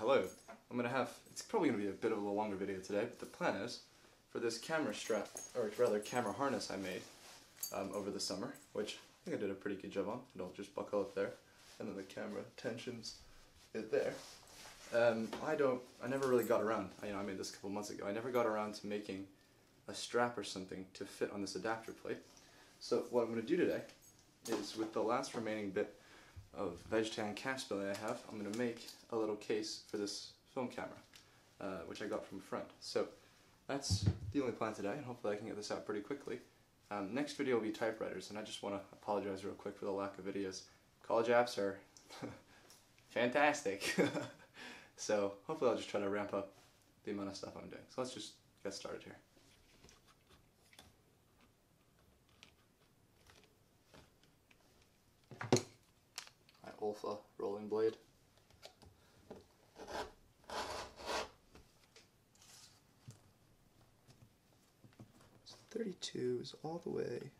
Hello. It's probably going to be a bit of a longer video today, but the plan is for this camera strap, or rather camera harness I made over the summer, which I think I did a pretty good job on. It'll just buckle up there, and then the camera tensions it there. I never really got around, I made this a couple months ago, I never got around to making a strap or something to fit on this adapter plate. So what I'm going to do today is, with the last remaining bit of vegetarian cast belly I have, I'm going to make a little case for this film camera, which I got from a friend. So that's the only plan today, and hopefully I can get this out pretty quickly. Next video will be typewriters, and I just want to apologize real quick for the lack of videos. College apps are fantastic. So hopefully I'll just try to ramp up the amount of stuff I'm doing. So let's just get started here. My Olfa rolling blade. So 32 is all the way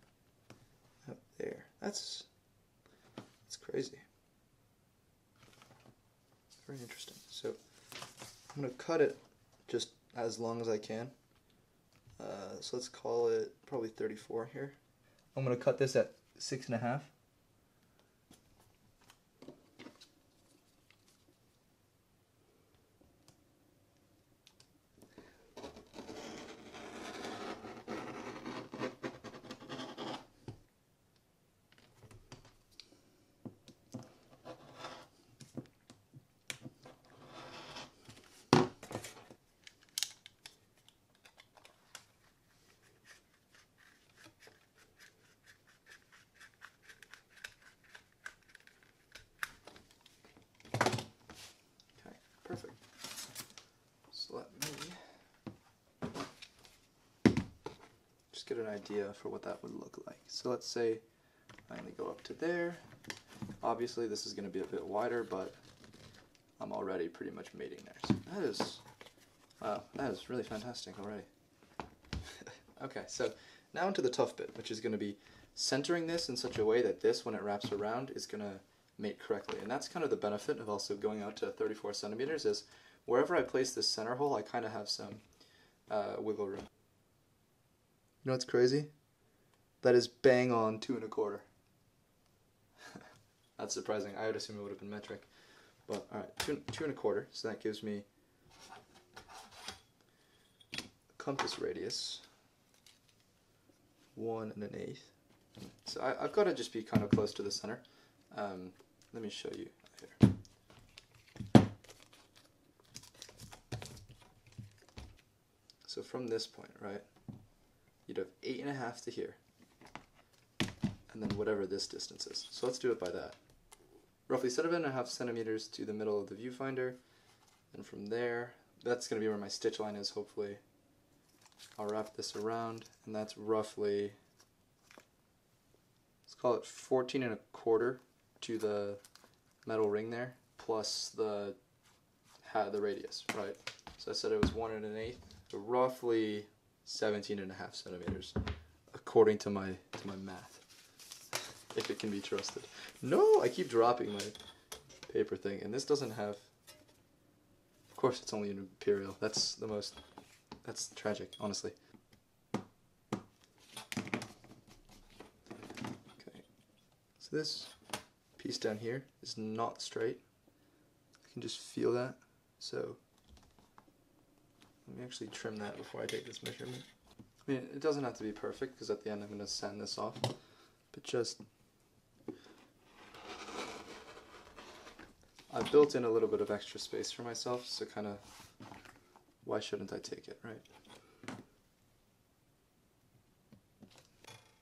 up there. That's crazy. Very interesting. So I'm going to cut it just as long as I can. So let's call it probably 34 here. I'm going to cut this at 6.5. Perfect. So let me just get an idea for what that would look like. So let's say I only go up to there. Obviously this is going to be a bit wider, but I'm already pretty much mating there. So that is really fantastic already. Okay, so now into the tough bit, which is going to be centering this in such a way that this, when it wraps around, is going to mate correctly. And that's kind of the benefit of also going out to 34 centimeters, is wherever I place this center hole, I kind of have some wiggle room. You know what's crazy? That is bang on 2 1/4. That's surprising. I would assume it would have been metric. But alright, 2 1/4, so that gives me a compass radius 1 1/8. So I've got to just be kind of close to the center. Let me show you here. So from this point, right, you'd have 8.5 to here, and then whatever this distance is. So let's do it by that. Roughly 7.5 centimeters to the middle of the viewfinder, and from there, that's going to be where my stitch line is, hopefully. I'll wrap this around, and that's roughly, let's call it 14 1/4 to the metal ring there, plus the radius, right? So I said it was 1 1/8, so roughly 17.5 centimeters, according to my math, if it can be trusted. No, I keep dropping my paper thing, and this doesn't have. Of course, it's only an imperial. That's tragic, honestly. Okay, so this piece down here is not straight. I can just feel that. So let me actually trim that before I take this measurement. I mean, it doesn't have to be perfect, because at the end I'm going to sand this off, but just, I've built in a little bit of extra space for myself, so kind of, why shouldn't I take it, right?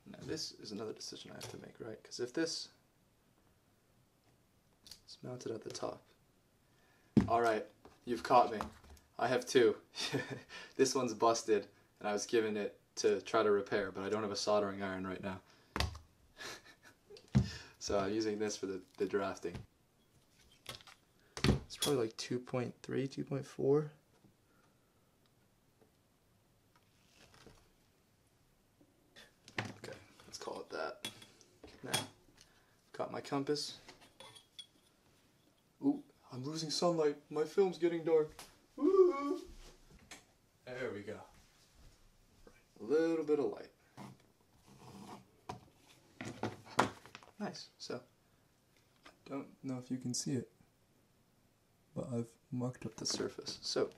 Now this is another decision I have to make, right? Because if this is mounted at the top. Alright, you've caught me. I have two. This one's busted, and I was given it to try to repair, but I don't have a soldering iron right now. So I'm using this for the drafting. It's probably like 2.3, 2.4. Okay, let's call it that. Now, got my compass. Ooh, I'm losing sunlight. My film's getting dark. Woo! There we go. A little bit of light. Nice. So, I don't know if you can see it, but I've marked up the surface. So,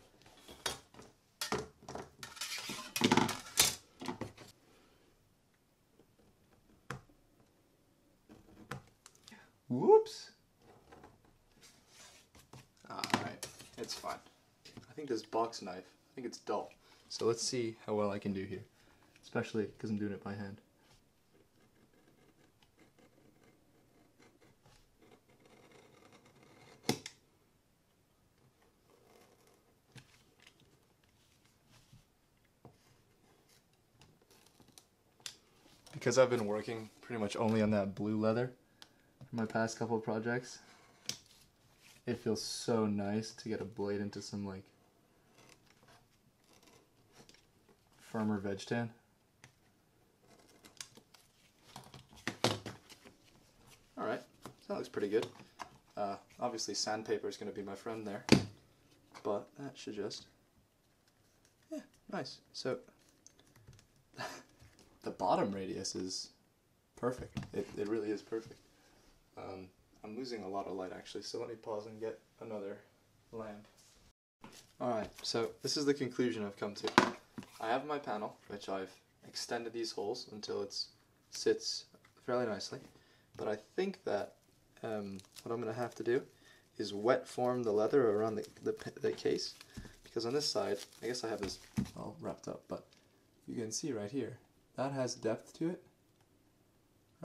whoops. Alright, it's fine. I think this box knife, I think it's dull. So let's see how well I can do here, especially because I'm doing it by hand. Because I've been working pretty much only on that blue leather for my past couple of projects, it feels so nice to get a blade into some like firmer veg tan. Alright, that looks pretty good. Obviously sandpaper is going to be my friend there, but that should just, yeah, nice. So the bottom radius is perfect. It really is perfect. I'm losing a lot of light actually, so let me pause and get another lamp. Alright, so this is the conclusion I've come to. I have my panel, which I've extended these holes until it sits fairly nicely, but I think that what I'm going to have to do is wet form the leather around the case, because on this side, I guess I have this all wrapped up, but you can see right here, that has depth to it,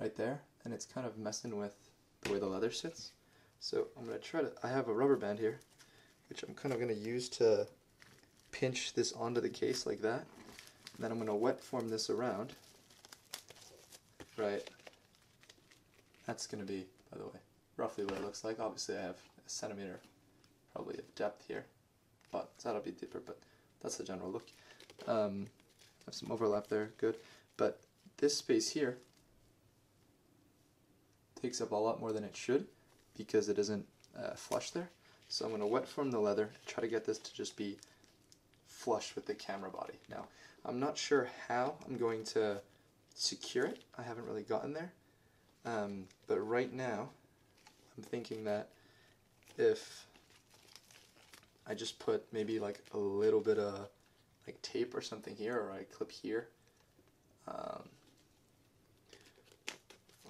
right there, and it's kind of messing with the way the leather sits. So I'm going to try to, I have a rubber band here, which I'm kind of going to use to pinch this onto the case like that. And then I'm going to wet form this around. Right. That's going to be, by the way, roughly what it looks like. Obviously I have a centimeter probably of depth here, but that'll be deeper, but that's the general look. I have some overlap there, good. But this space here takes up a lot more than it should because it isn't flush there. So I'm going to wet form the leather and try to get this to just be flush with the camera body. Now, I'm not sure how I'm going to secure it. I haven't really gotten there. But right now, I'm thinking that if I just put maybe like a little bit of like tape or something here, or I clip here,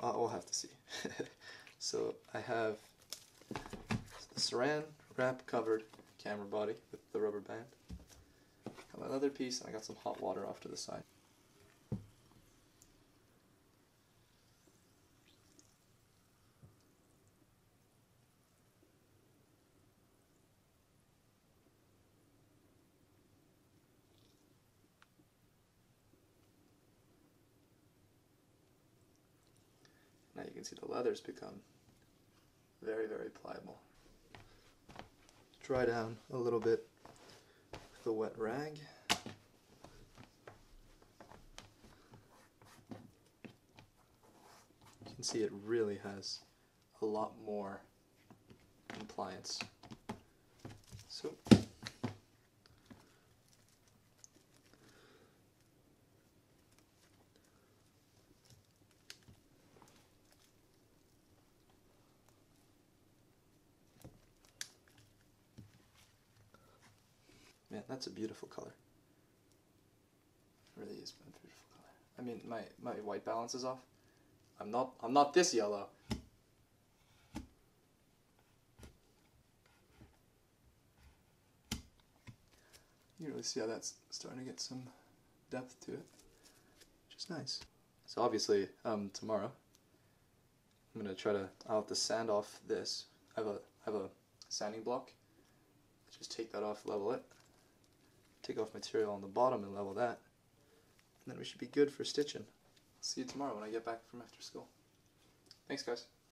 we'll have to see. So I have the saran wrap covered camera body with the rubber band. Got my leather piece, and I got some hot water off to the side. Now you can see the leather's become very, very pliable. Dry down a little bit with a wet rag. You can see it really has a lot more compliance. So man, that's a beautiful color. It really is a beautiful color. I mean, my white balance is off. I'm not this yellow. You can really see how that's starting to get some depth to it, which is nice. So obviously, tomorrow, I'm gonna try to. I'll have to sand off this. I have a sanding block. Just take that off, level it. Take off material on the bottom and level that, and then we should be good for stitching. See you tomorrow when I get back from after school. Thanks, guys.